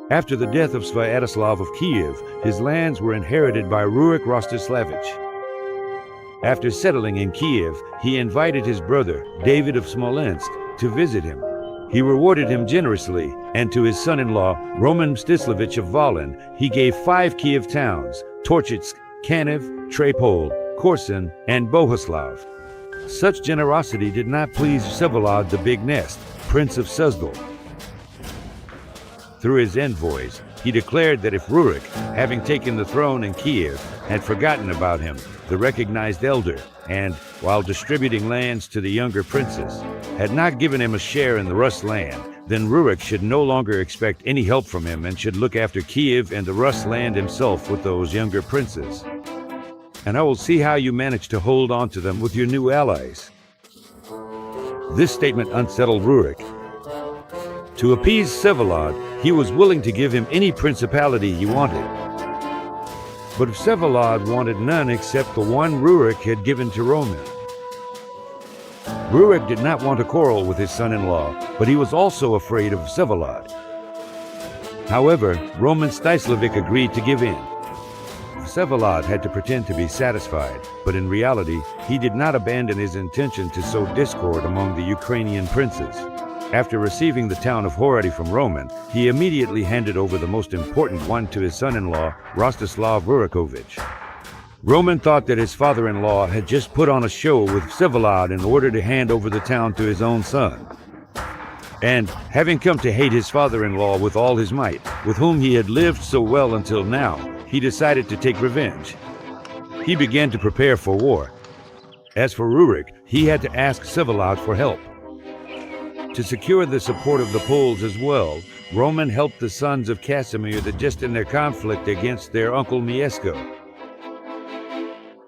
After the death of Sviatoslav of Kyiv, his lands were inherited by Rurik Rostyslavych. After settling in Kyiv, he invited his brother, David of Smolensk, to visit him. He rewarded him generously, and to his son-in-law, Roman Mstyslavych of Volyn, he gave 5 Kyiv towns: Torchitsk, Kaniv, Trepol, Korsun, and Bohuslav. Such generosity did not please Vsevolod the Big Nest, Prince of Suzdal. Through his envoys, he declared that if Rurik, having taken the throne in Kyiv, had forgotten about him, the recognized elder, and, while distributing lands to the younger princes, had not given him a share in the Rus land, then Rurik should no longer expect any help from him and should look after Kyiv and the Rus land himself with those younger princes. And I will see how you manage to hold on to them with your new allies. This statement unsettled Rurik. To appease Vsevolod, he was willing to give him any principality he wanted. But Vsevolod wanted none except the one Rurik had given to Roman. Rurik did not want to quarrel with his son-in-law, but he was also afraid of Vsevolod. However, Roman Mstyslavych agreed to give in. Vsevolod had to pretend to be satisfied, but in reality, he did not abandon his intention to sow discord among the Ukrainian princes. After receiving the town of Horady from Roman, he immediately handed over the most important one to his son-in-law, Rostislav Rurikovich. Roman thought that his father-in-law had just put on a show with Vsevolod in order to hand over the town to his own son. And, having come to hate his father-in-law with all his might, with whom he had lived so well until now, he decided to take revenge. He began to prepare for war. As for Rurik, he had to ask Vsevolod for help. To secure the support of the Poles as well, Roman helped the sons of Casimir just in their conflict against their uncle Mieszko.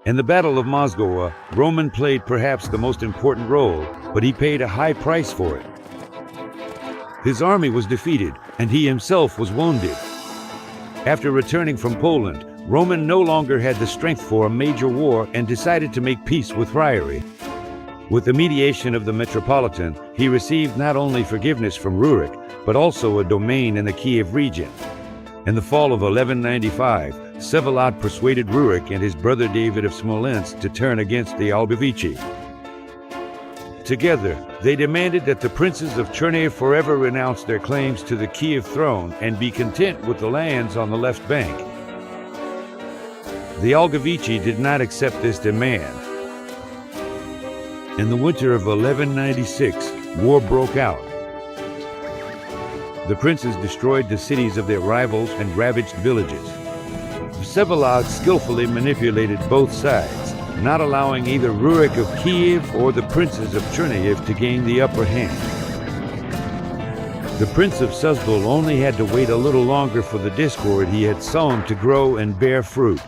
In the Battle of Mozgowa, Roman played perhaps the most important role, but he paid a high price for it. His army was defeated, and he himself was wounded. After returning from Poland, Roman no longer had the strength for a major war and decided to make peace with Friary. With the mediation of the Metropolitan, he received not only forgiveness from Rurik, but also a domain in the Kyiv region. In the fall of 1195, Vsevolod persuaded Rurik and his brother David of Smolensk to turn against the Algovichi. Together, they demanded that the princes of Chernihiv forever renounce their claims to the Kyiv throne and be content with the lands on the left bank. The Algovichi did not accept this demand. In the winter of 1196, war broke out. The princes destroyed the cities of their rivals and ravaged villages. Vsevolod skillfully manipulated both sides, not allowing either Rurik of Kyiv or the princes of Chernihiv to gain the upper hand. The Prince of Suzdal only had to wait a little longer for the discord he had sown to grow and bear fruit.